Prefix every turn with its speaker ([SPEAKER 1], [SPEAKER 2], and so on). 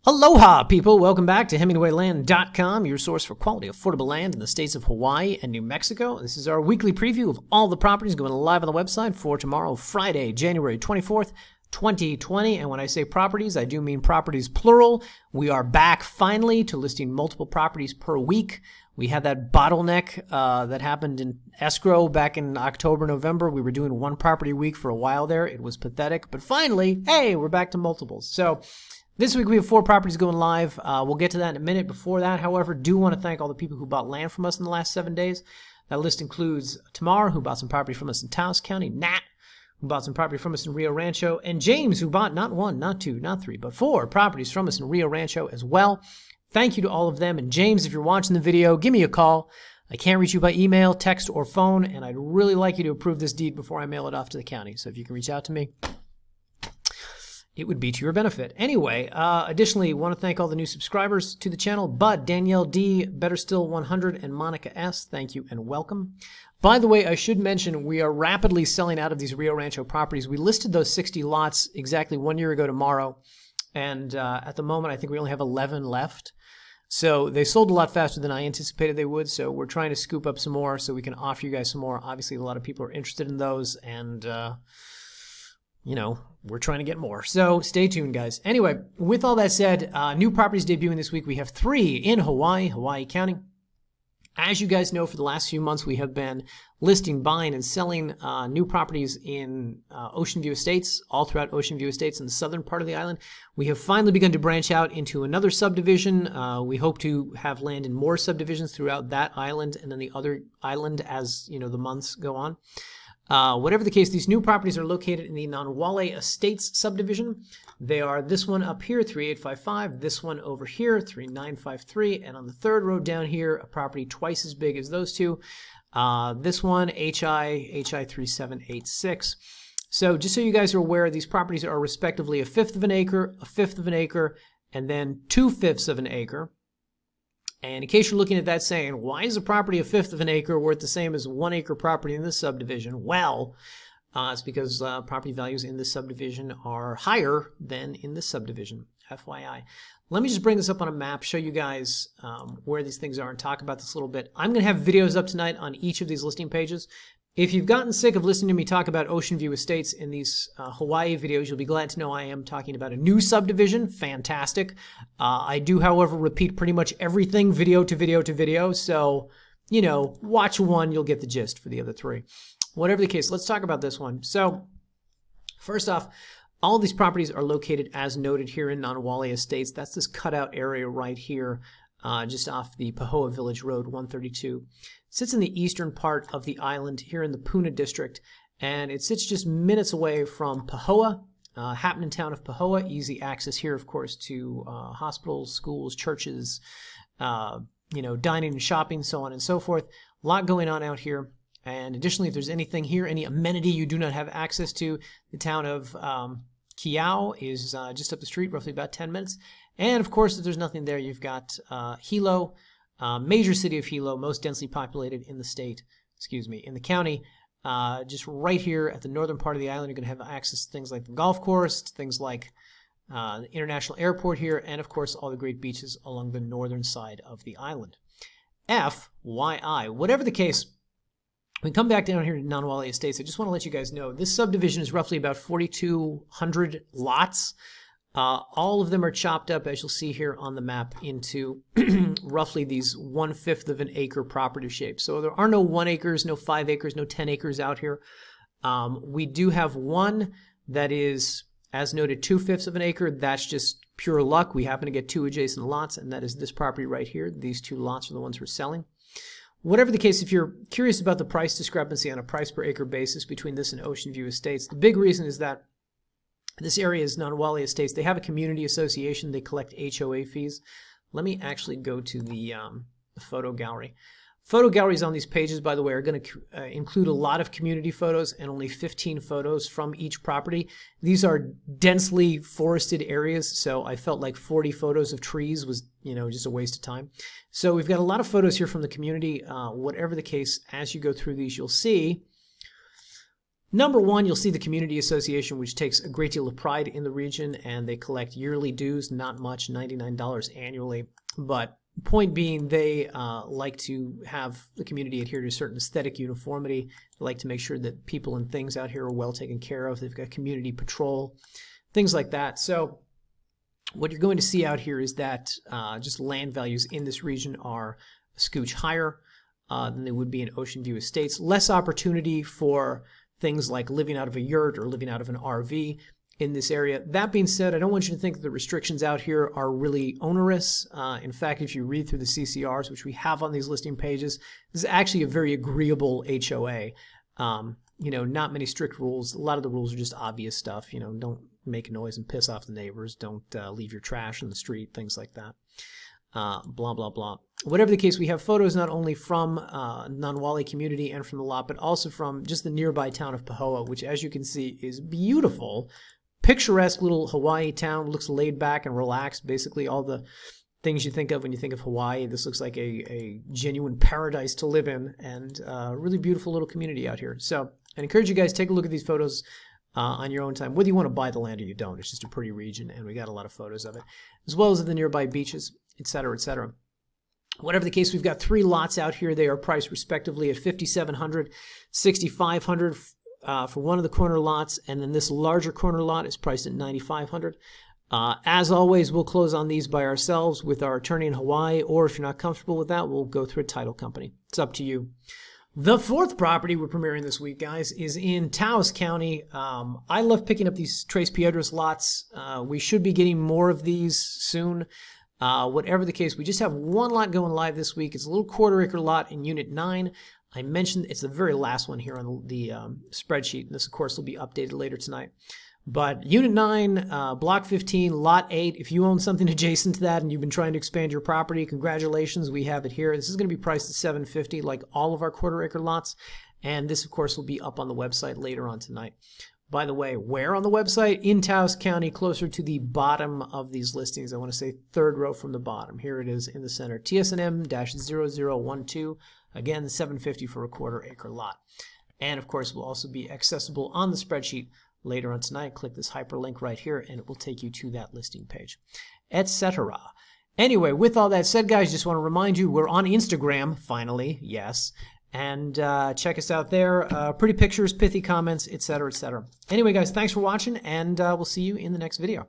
[SPEAKER 1] Aloha, people! Welcome back to HemingwayLand.com, your source for quality, affordable land in the states of Hawaii and New Mexico. This is our weekly preview of all the properties going live on the website for tomorrow, Friday, January 24th, 2020. And when I say properties, I do mean properties plural. We are back finally to listing multiple properties per week. We had that bottleneck that happened in escrow back in October, November. We were doing one property a week for a while there. It was pathetic. But finally, hey, we're back to multiples. So this week we have 4 properties going live. We'll get to that in a minute. Before that, however, do want to thank all the people who bought land from us in the last 7 days. That list includes Tamar, who bought some property from us in Taos County, Nat, who bought some property from us in Rio Rancho, and James, who bought not 1, not 2, not 3, but 4 properties from us in Rio Rancho as well. Thank you to all of them. And James, if you're watching the video, give me a call. I can't reach you by email, text, or phone, and I'd really like you to approve this deed before I mail it off to the county. So if you can reach out to me, it would be to your benefit. Anyway, additionally, want to thank all the new subscribers to the channel. Bud, Danielle D, Better Still 100, and Monica S. Thank you and welcome. By the way, I should mention we are rapidly selling out of these Rio Rancho properties. We listed those 60 lots exactly 1 year ago tomorrow, and at the moment I think we only have 11 left. So they sold a lot faster than I anticipated they would, so we're trying to scoop up some more so we can offer you guys some more. Obviously, a lot of people are interested in those, and you know, we're trying to get more. So stay tuned, guys. Anyway, with all that said, new properties debuting this week. We have 3 in Hawaii County. As you guys know, for the last few months, we have been listing, buying, and selling new properties in Ocean View Estates, all throughout Ocean View Estates in the southern part of the island. We have finally begun to branch out into another subdivision. We hope to have land in more subdivisions throughout that island and then the other island as, you know, the months go on. Whatever the case, these new properties are located in the Nanwale Estates subdivision. They are this one up here, 3855, this one over here, 3953, and on the third road down here, a property twice as big as those two. This one, HI 3786. So just so you guys are aware, these properties are respectively 1/5 of an acre, 1/5 of an acre, and then 2/5 of an acre. And in case you're looking at that saying, why is a property 1/5 of an acre worth the same as 1 acre property in this subdivision? Well, it's because property values in this subdivision are higher than in this subdivision, FYI. Let me just bring this up on a map, show you guys where these things are, and talk about this a little bit. I'm going to have videos up tonight on each of these listing pages. If you've gotten sick of listening to me talk about Ocean View Estates in these Hawaii videos, you'll be glad to know I am talking about a new subdivision. Fantastic. I do, however, repeat pretty much everything video to video to video. So, you know, watch one, you'll get the gist for the other 3. Whatever the case, let's talk about this one. So, first off, all of these properties are located as noted here in Nanwale Estates. That's this cutout area right here, just off the Pahoa Village Road 132. It sits in the eastern part of the island here in the Puna district, and it sits just minutes away from Pahoa, happening town of Pahoa. Easy access here, of course, to hospitals, schools, churches, you know, dining and shopping, so on and so forth. A lot going on out here. And additionally, if there's anything here, any amenity you do not have access to, the town of Kiau is just up the street, roughly about 10 minutes. And of course, if there's nothing there, you've got Hilo, major city of Hilo, most densely populated in the state, in the county. Just right here at the northern part of the island, you're going to have access to things like the golf course, things like the international airport here, and of course, all the great beaches along the northern side of the island. FYI, whatever the case, we come back down here to Nanwale Estates. I just want to let you guys know this subdivision is roughly about 4,200 lots. All of them are chopped up, as you'll see here on the map, into roughly these 1/5 of an acre property shapes. So there are no 1 acres, no 5 acres, no 10 acres out here. We do have one that is, as noted, 2/5 of an acre. That's just pure luck. We happen to get 2 adjacent lots, and that is this property right here. These 2 lots are the ones we're selling. Whatever the case, if you're curious about the price discrepancy on a price per acre basis between this and Ocean View Estates, the big reason is that this area is Nanwale Estates. They have a community association. They collect HOA fees. Let me actually go to the photo gallery. Photo galleries on these pages, by the way, are going to include a lot of community photos and only 15 photos from each property. These are densely forested areas, so I felt like 40 photos of trees was, you know, just a waste of time. So we've got a lot of photos here from the community. Whatever the case, as you go through these, you'll see Number one, you'll see the Community Association, which takes a great deal of pride in the region, and they collect yearly dues, not much, $99 annually. But point being, they like to have the community adhere to a certain aesthetic uniformity. They like to make sure that people and things out here are well taken care of. They've got community patrol, things like that. So what you're going to see out here is that just land values in this region are a scooch higher than they would be in Ocean View Estates. Less opportunity for things like living out of a yurt or living out of an RV in this area. That being said, I don't want you to think that the restrictions out here are really onerous. In fact, if you read through the CCRs, which we have on these listing pages, this is actually a very agreeable HOA. You know, not many strict rules. A lot of the rules are just obvious stuff. You know, don't make a noise and piss off the neighbors. Don't leave your trash in the street, things like that. Blah, blah, blah. Whatever the case, we have photos not only from Nanwali community and from the lot, but also from just the nearby town of Pahoa, which, as you can see, is beautiful. Picturesque little Hawaii town. Looks laid back and relaxed. Basically all the things you think of when you think of Hawaii. This looks like a genuine paradise to live in, and really beautiful little community out here. So I encourage you guys to take a look at these photos on your own time, whether you want to buy the land or you don't. It's just a pretty region, and we got a lot of photos of it, as well as the nearby beaches, etc., etc. Whatever the case, we've got 3 lots out here. They are priced respectively at $5,700, $6,500 for one of the corner lots, and then this larger corner lot is priced at $9,500. As always, we'll close on these by ourselves with our attorney in Hawaii, or if you're not comfortable with that, we'll go through a title company. It's up to you. The 4th property we're premiering this week, guys, is in Taos County. I love picking up these Tres Piedras lots. We should be getting more of these soon. Whatever the case, we just have one lot going live this week. It's a little quarter-acre lot in Unit 9. I mentioned it's the very last one here on the spreadsheet, and this, of course, will be updated later tonight. But Unit 9, Block 15, Lot 8, if you own something adjacent to that and you've been trying to expand your property, congratulations, we have it here. This is going to be priced at $750 like all of our quarter-acre lots, and this, of course, will be up on the website later on tonight. By the way, where on the website? In Taos County, closer to the bottom of these listings. I want to say 3rd row from the bottom. Here it is in the center, TSNM-0012. Again, $750 for a quarter-acre lot. And, of course, will also be accessible on the spreadsheet later on tonight. Click this hyperlink right here, and it will take you to that listing page, etc. Anyway, with all that said, guys, just want to remind you, we're on Instagram, finally, yes. And check us out there. Pretty pictures, pithy comments, etc., etc. Anyway, guys, thanks for watching, and we'll see you in the next video.